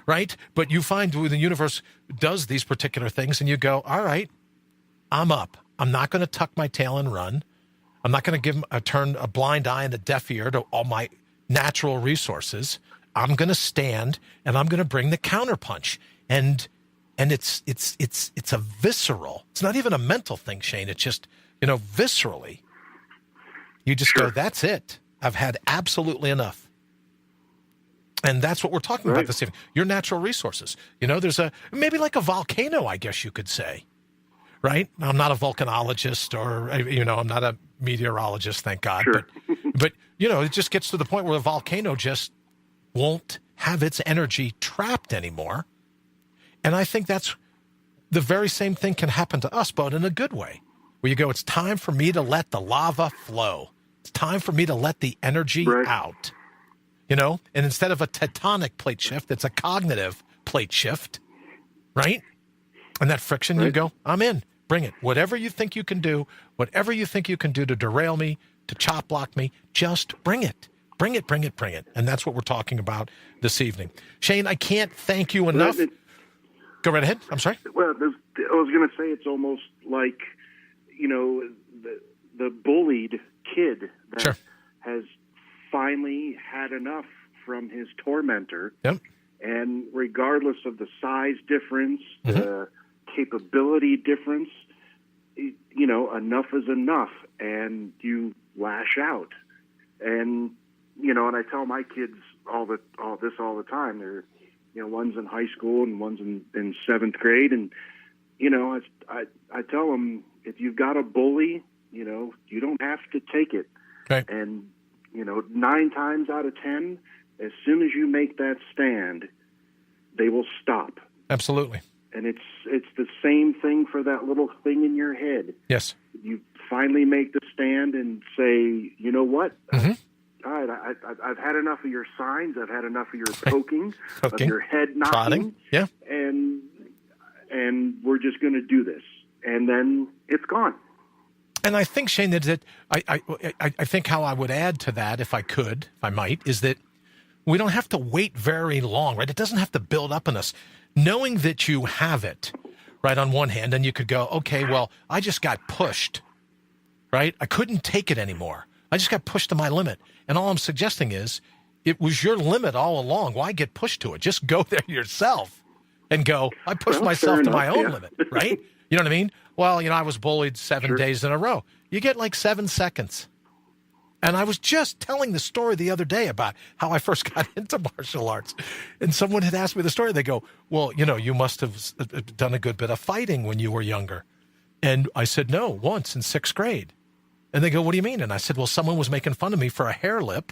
right? But you find when the universe does these particular things and you go, all right, I'm up. I'm not going to tuck my tail and run. I'm not going to turn a blind eye and a deaf ear to all my natural resources. I'm going to stand and I'm going to bring the counterpunch. And it's a visceral. It's not even a mental thing, Shane. It's just, viscerally. You just go, that's it. I've had absolutely enough. And that's what we're talking about this evening. Your natural resources. There's maybe like a volcano, I guess you could say. Right? I'm not a volcanologist or, I'm not a meteorologist, thank God. Sure. But, it just gets to the point where the volcano just won't have its energy trapped anymore. And I think that's the very same thing can happen to us, but in a good way, where you go, it's time for me to let the lava flow. It's time for me to let the energy out, and instead of a tectonic plate shift, it's a cognitive plate shift, right? And that friction, you go, I'm in, bring it. Whatever you think you can do, to derail me, to chop block me, just bring it. Bring it. And that's what we're talking about this evening. Shane, I can't thank you enough. Go right ahead. I'm sorry. Well, I was going to say it's almost like, the bullied kid that has finally had enough from his tormentor. Yep. And regardless of the size difference, the capability difference, enough is enough, and you lash out. And and I tell my kids all this all the time. They're one's in high school and one's in seventh grade, and I tell them, if you've got a bully, you don't have to take it. Right. And 9 times out of 10, as soon as you make that stand, they will stop. Absolutely. And it's the same thing for that little thing in your head. Yes. You finally make the stand and say, you know what? Mm-hmm. All right, I've had enough of your signs. I've had enough of your poking, of your head knocking. Prodding. Yeah. And we're just going to do this. And then it's gone. And I think, Shane, that I think how I would add to that, if I might, is that we don't have to wait very long, right? It doesn't have to build up in us. Knowing that you have it, right, on one hand, and you could go, okay, well, I just got pushed, right? I couldn't take it anymore. I just got pushed to my limit. And all I'm suggesting is it was your limit all along. Why get pushed to it? Just go there yourself and go, I pushed myself to my own limit, right? You know what I mean? Well, I was bullied 7 days in a row. You get like 7 seconds. And I was just telling the story the other day about how I first got into martial arts. And someone had asked me the story. They go, well, you must have done a good bit of fighting when you were younger. And I said, no, once in 6th grade. And they go, what do you mean? And I said, well, someone was making fun of me for a hair lip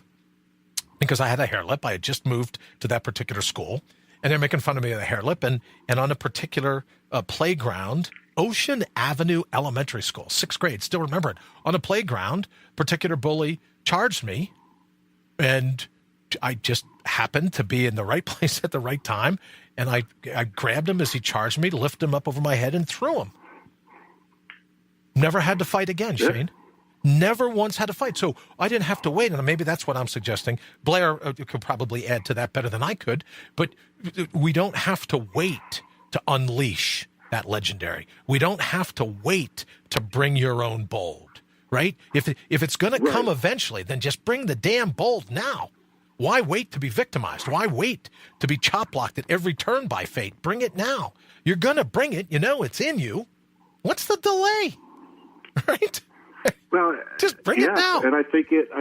because I had a hair lip. I had just moved to that particular school. And they're making fun of me of the hair lip. And on a particular playground, Ocean Avenue Elementary School, 6th grade, still remember it. On a playground, particular bully charged me, and I just happened to be in the right place at the right time, and I grabbed him as he charged me, lifted him up over my head, and threw him. Never had to fight again, Shane. Never once had to fight. So I didn't have to wait, and maybe that's what I'm suggesting. Blair could probably add to that better than I could, but we don't have to wait to unleash that legendary. We don't have to wait to bring your own bold, right? If it's going to come eventually, then just bring the damn bold now. Why wait to be victimized? Why wait to be chop-blocked at every turn by fate? Bring it now. You're going to bring it. It's in you. What's the delay? Right? Well, just bring it now. And I think it's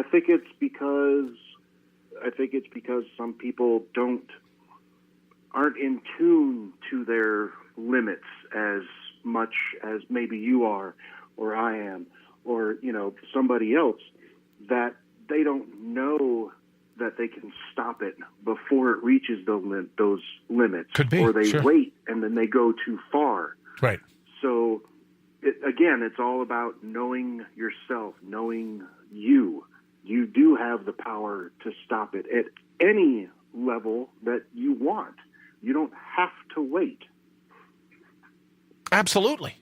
because some people aren't in tune to their limits as much as maybe you are, or I am, or somebody else, that they don't know that they can stop it before it reaches those limits. Could be, or they sure. wait and then they go too far. Right. So again, it's all about knowing yourself, knowing you. You do have the power to stop it at any level that you want. You don't have to wait. Absolutely.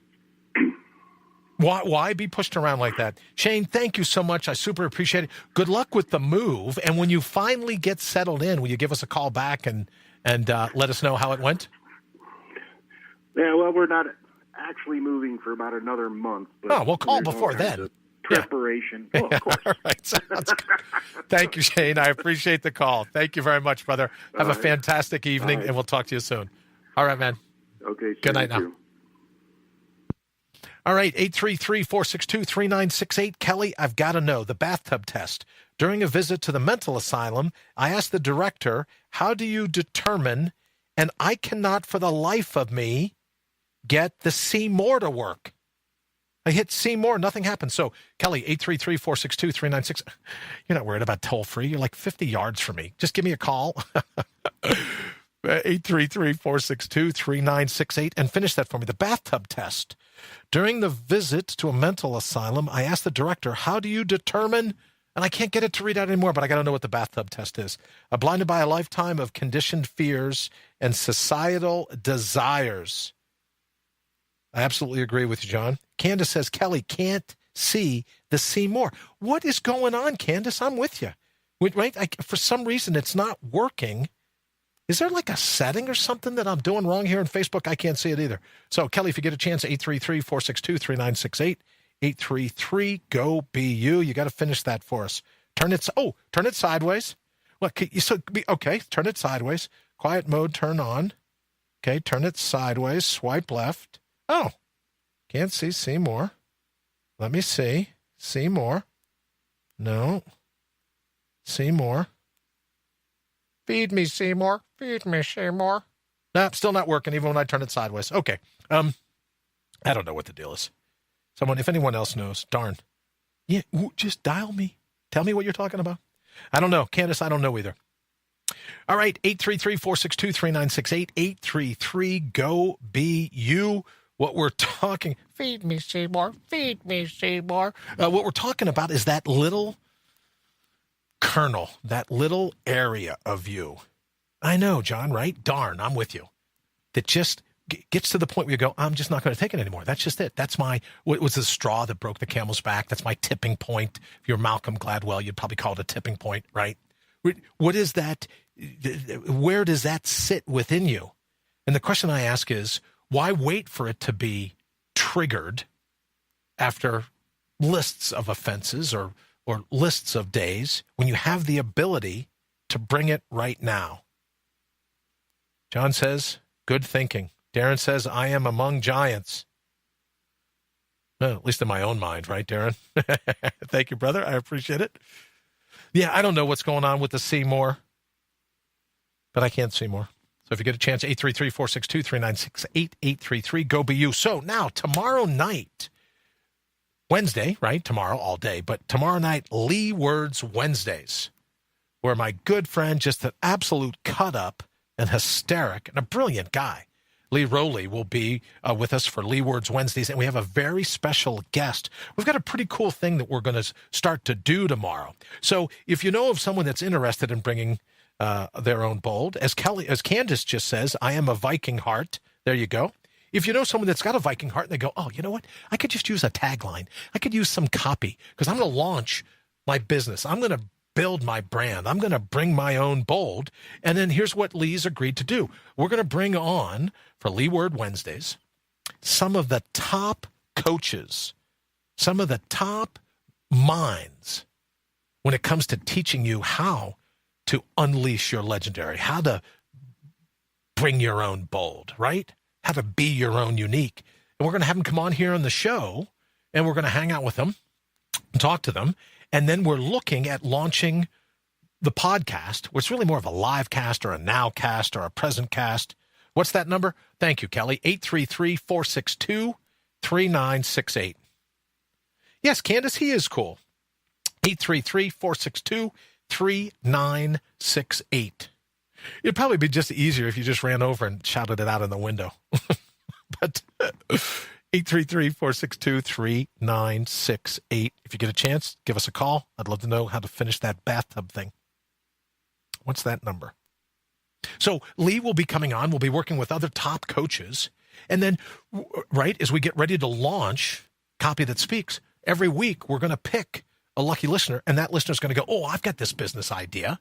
Why be pushed around like that? Shane, thank you so much. I super appreciate it. Good luck with the move. And when you finally get settled in, will you give us a call back and let us know how it went? Yeah, well, we're not actually moving for about another month. But we'll call before then. Preparation. Yeah. Well, of course. All right. Sounds good. Thank you, Shane. I appreciate the call. Thank you very much, brother. Have a fantastic evening, and we'll talk to you soon. All right, man. Okay. Good night now. All right, 833-462-3968. Kelly, I've got to know the bathtub test. During a visit to the mental asylum, I asked the director, how do you determine, and I cannot for the life of me get the Seymour to work. I hit Seymour, nothing happened. So, Kelly, 833-462-3968. You're not worried about toll-free. You're like 50 yards from me. Just give me a call. 833-462-3968 and finish that for me. The bathtub test. During the visit to a mental asylum, I asked the director, how do you determine, and I can't get it to read out anymore, but I got to know what the bathtub test is. Blinded by a lifetime of conditioned fears and societal desires. I absolutely agree with you, John. Candace says, Kelly can't see the Seymour. What is going on, Candace? I'm with you. Right? For some reason, it's not working. Is there like a setting or something that I'm doing wrong here on Facebook? I can't see it either. So, Kelly, if you get a chance, 833-462-3968, 833-GO-BU. You got to finish that for us. Turn it sideways. Okay, turn it sideways. Quiet mode, turn on. Okay, turn it sideways. Swipe left. Oh, can't see Seymour. Let me see. Seymour. No. Seymour. Feed me, Seymour. Feed me, Seymour. No, still not working, even when I turn it sideways. Okay. I don't know what the deal is. If anyone else knows, darn. Yeah, just dial me. Tell me what you're talking about. I don't know. Candace, I don't know either. All right, 833-462-3968, 833-GO-BE-YOU. What we're talking, feed me, Seymour, feed me, Seymour. What we're talking about is that little kernel, that little area of you. I know, John, right? Darn, I'm with you. That just gets to the point where you go, I'm just not going to take it anymore. That's just it. That's what was the straw that broke the camel's back? That's my tipping point. If you're Malcolm Gladwell, you'd probably call it a tipping point, right? What is that? Where does that sit within you? And the question I ask is, why wait for it to be triggered after lists of offenses or lists of days when you have the ability to bring it right now? John says, good thinking. Darren says, I am among giants. Well, at least in my own mind, right, Darren? Thank you, brother. I appreciate it. Yeah, I don't know what's going on with the Seymour, but I can't see more. So if you get a chance, 833-462-3968, 833-GO-BE-YOU. So now, tomorrow night, Wednesday, right? Tomorrow, all day. But tomorrow night, Lee Words Wednesdays, where my good friend, just an absolute cut-up and hysteric and a brilliant guy, Lee Rowley, will be with us for Lee Words Wednesdays. And we have a very special guest. We've got a pretty cool thing that we're going to start to do tomorrow. So if you know of someone that's interested in bringing their own bold, as Candace just says, I am a Viking heart. There you go. If you know someone that's got a Viking heart and they go, oh, you know what? I could just use a tagline. I could use some copy because I'm going to launch my business. I'm going to build my brand. I'm going to bring my own bold. And then here's what Lee's agreed to do. We're going to bring on, for Lee Word Wednesdays, some of the top coaches, some of the top minds when it comes to teaching you how to unleash your legendary, how to bring your own bold, right? How to be your own unique. And we're going to have them come on here on the show, and we're going to hang out with them and talk to them. And then we're looking at launching the podcast, where it's really more of a live cast or a now cast or a present cast. What's that number? Thank you, Kelly. 833-462-3968. Yes, Candace, he is cool. 833-462-3968. It'd probably be just easier if you just ran over and shouted it out in the window. But 833-462-3968. If you get a chance, give us a call. I'd love to know how to finish that bathtub thing. What's that number? So Lee will be coming on. We'll be working with other top coaches. And then, right, as we get ready to launch Copy That Speaks, every week we're going to pick a lucky listener, and that listener's going to go, oh, I've got this business idea.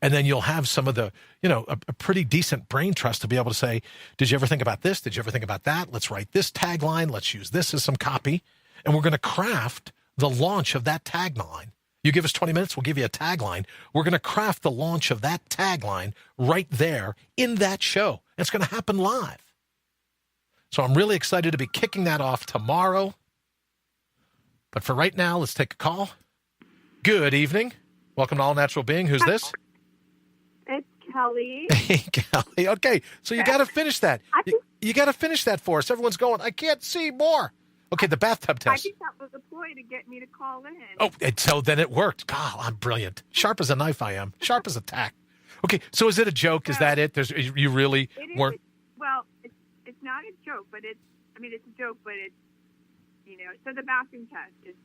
And then you'll have some of the, a pretty decent brain trust to be able to say, did you ever think about this? Did you ever think about that? Let's write this tagline. Let's use this as some copy. And we're going to craft the launch of that tagline. You give us 20 minutes, we'll give you a tagline. We're going to craft the launch of that tagline right there in that show. And it's going to happen live. So I'm really excited to be kicking that off tomorrow. But for right now, let's take a call. Good evening. Welcome to All Natural Being. Who's this? It's Kelly. Hey, Kelly. Okay, so you got to finish that. You got to finish that for us. Everyone's going, I can't see more. Okay, the bathtub test. I think that was a ploy to get me to call in. Oh, and so then it worked. God, I'm brilliant. Sharp as a knife I am. Sharp as a tack. Okay, so is it a joke? Is that it? You really weren't? Well, it's not a joke, but it's a joke, but it's, so the bathroom test. It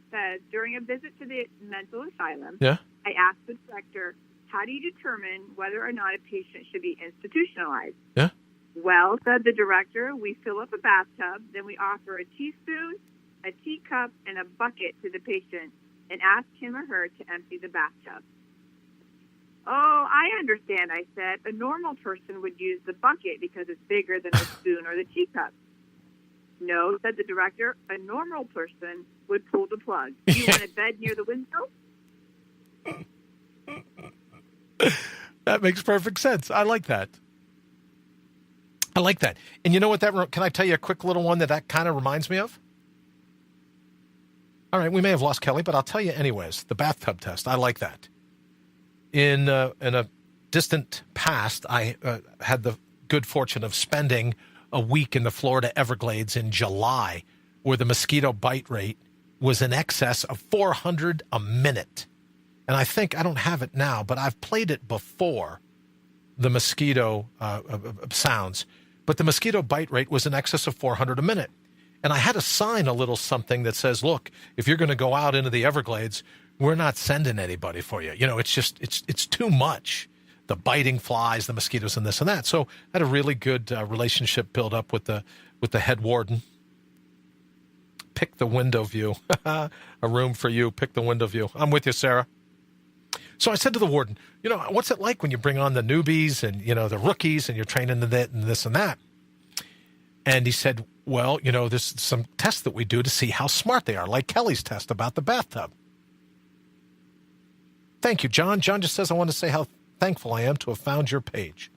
says, during a visit to the mental asylum, yeah, I asked the director, how do you determine whether or not a patient should be institutionalized? Yeah. Well, said the director, we fill up a bathtub, then we offer a teaspoon, a teacup, and a bucket to the patient and ask him or her to empty the bathtub. Oh, I understand, I said. A normal person would use the bucket because it's bigger than the spoon or the teacup. No, said the director, a normal person would pull the plug. Do you want a bed near the window? That makes perfect sense. I like that. And you know what can I tell you a quick little one that kind of reminds me of? All right, we may have lost Kelly, but I'll tell you anyways. The bathtub test. I like that. In a distant past, I had the good fortune of spending a week in the Florida Everglades in July, where the mosquito bite rate was in excess of 400 a minute. And I don't have it now, but I've played it before the mosquito sounds, but the mosquito bite rate was in excess of 400 a minute. And I had to sign a little something that says, look, if you're going to go out into the Everglades, we're not sending anybody for you. You know, it's just, it's too much. The biting flies, the mosquitoes, and this and that. So I had a really good relationship build up with the head warden. Pick the window view. A room for you. Pick the window view. I'm with you, Sarah. So I said to the warden, you know, what's it like when you bring on the newbies and, you know, the rookies and you're training them and this and that? And he said, well, you know, there's some tests that we do to see how smart they are, like Kelly's test about the bathtub. Thank you, John. John just says, I want to say how thankful I am to have found your page.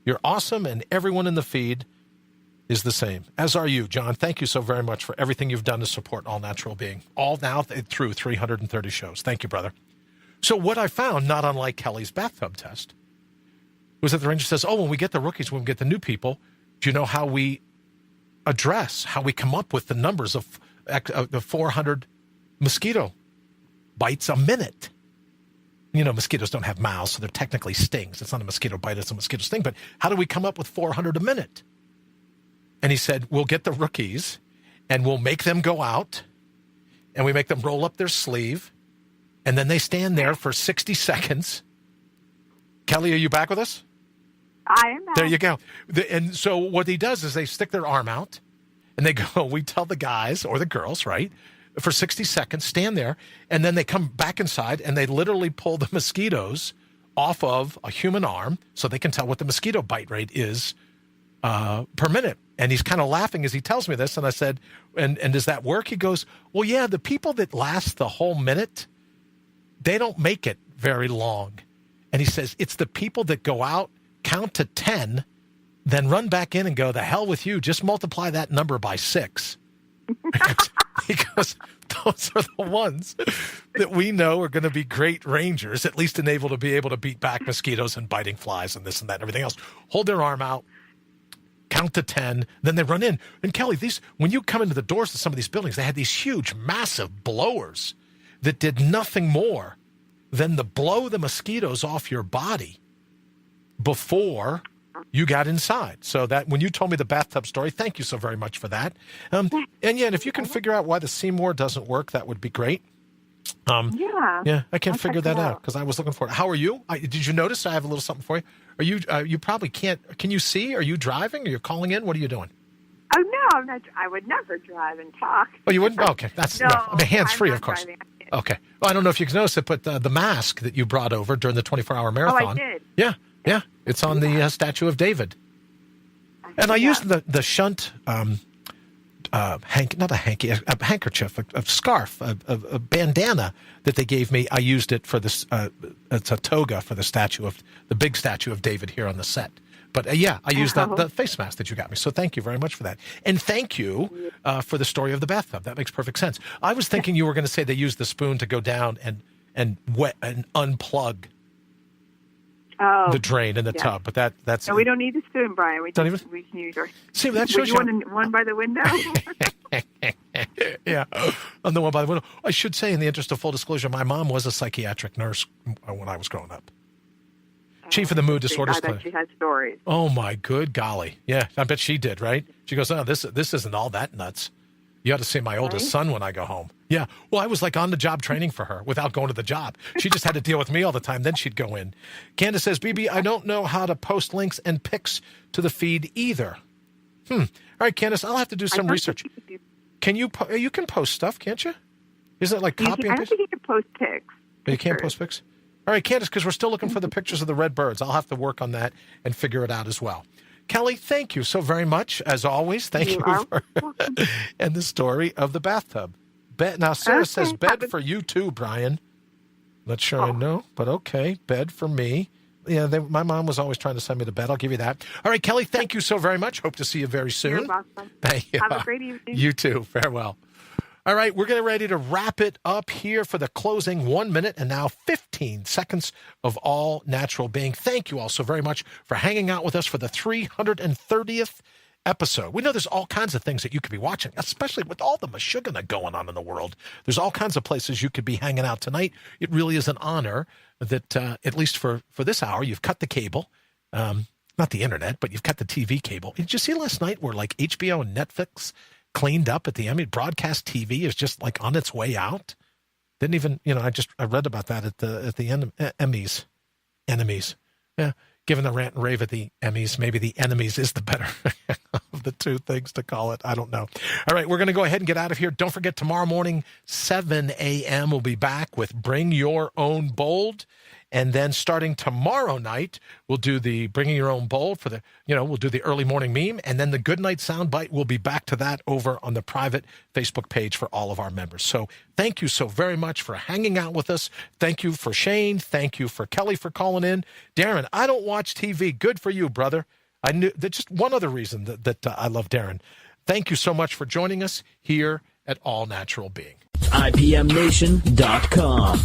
You're awesome, and everyone in the feed is the same, as are you, John. Thank you so very much for everything you've done to support All Natural Being, all now through 330 shows. Thank you, brother. So what I found, not unlike Kelly's bathtub test, was that the ranger says, oh, when we get the rookies, when we get the new people, do you know how we address, how we come up with the numbers of the 400 mosquito bites a minute? You know, mosquitoes don't have mouths, so they're technically stings. It's not a mosquito bite, it's a mosquito sting. But how do we come up with 400 a minute? And he said, we'll get the rookies, and we'll make them go out, and we make them roll up their sleeve, and then they stand there for 60 seconds. Kelly, are you back with us? I am back. There you go. And so what he does is they stick their arm out, and they go, we tell the guys or the girls, right, for 60 seconds, stand there, and then they come back inside, and they literally pull the mosquitoes off of a human arm so they can tell what the mosquito bite rate is per minute. And he's kind of laughing as he tells me this, and I said, and does that work? He goes, well, yeah, the people that last the whole minute, they don't make it very long. And he says, it's the people that go out, count to 10, then run back in and go, the hell with you, just multiply that number by 6. Because those are the ones that we know are going to be great rangers, at least able to be able to beat back mosquitoes and biting flies and this and that and everything else. Hold their arm out, count to 10, then they run in. And Kelly, when you come into the doors of some of these buildings, they had these huge, massive blowers that did nothing more than to blow the mosquitoes off your body before you got inside. So that when you told me the bathtub story, thank you so very much for that. And if you can figure out why the Seymour doesn't work, that would be great. Yeah, I can't figure that out because I was looking for it. How are you? Did you notice I have a little something for you? Are you? You probably can't. Can you see? Are you driving? Are you calling in? What are you doing? Oh no, I'm not. I would never drive and talk. Oh, you wouldn't? Okay, that's no. I mean, hands free, of course. Driving. Okay. Well, I don't know if you can notice it, but the mask that you brought over during the 24-hour marathon. Oh, I did. Yeah. It's on the statue of David. And I used the shunt, a handkerchief, a scarf, a bandana that they gave me. I used it for this. It's a toga for the big statue of David here on the set. But I used the face mask that you got me. So thank you very much for that. And thank you for the story of the bathtub. That makes perfect sense. I was thinking you were going to say they used the spoon to go down and wet and unplug the drain in the tub. But that's... No, we don't need a spoon, Brian. We can use our... See, that shows you... One by the window? Yeah, on the one by the window. I should say, in the interest of full disclosure, my mom was a psychiatric nurse when I was growing up. Chief of the Mood Disorders Clinic. I bet she had stories. Oh, my good golly. Yeah, I bet she did, right? She goes, oh, this isn't all that nuts. You ought to see my oldest son when I go home. Yeah, well, I was like on-the-job training for her without going to the job. She just had to deal with me all the time. Then she'd go in. Candace says, BB, I don't know how to post links and pics to the feed either. All right, Candace, I'll have to do some research. Can you can post stuff, can't you? Isn't it like copy and paste? I don't think you can post pics. You can't post pics? All right, Candace, because we're still looking for the pictures of the red birds. I'll have to work on that and figure it out as well. Kelly, thank you so very much, as always. Thank you for and the story of the bathtub. Now, Sarah says bed for you too, Brian. Not sure I know, but okay, bed for me. Yeah, my mom was always trying to send me to bed. I'll give you that. All right, Kelly, thank you so very much. Hope to see you very soon. You're welcome. Thank you. Have a great evening. You too. Farewell. All right, we're getting ready to wrap it up here for the closing 1 minute and now 15 seconds of All Natural Being. Thank you all so very much for hanging out with us for the 330th episode. We know there's all kinds of things that you could be watching, especially with all the mashugana going on in the world. There's all kinds of places you could be hanging out tonight. It really is an honor that, at least for this hour, you've cut the cable. not the internet, but you've got the TV cable. Did you see last night where like HBO and Netflix cleaned up at the Emmy? Broadcast TV is just like on its way out. Didn't even, I read about that at the Emmys. Enemies. Yeah. Given the rant and rave at the Emmys, maybe the enemies is the better of the two things to call it. I don't know. All right, we're going to go ahead and get out of here. Don't forget, tomorrow morning, 7 a.m., we'll be back with Bring Your Own Bold. And then starting tomorrow night, we'll do the Bringing Your Own Bold for we'll do the early morning meme. And then the Good Night Soundbite, we'll be back to that over on the private Facebook page for all of our members. So thank you so very much for hanging out with us. Thank you for Shane. Thank you for Kelly for calling in. Darren, I don't watch TV. Good for you, brother. I knew that's just one other reason that I love Darren. Thank you so much for joining us here at All Natural Being. IPMNation.com.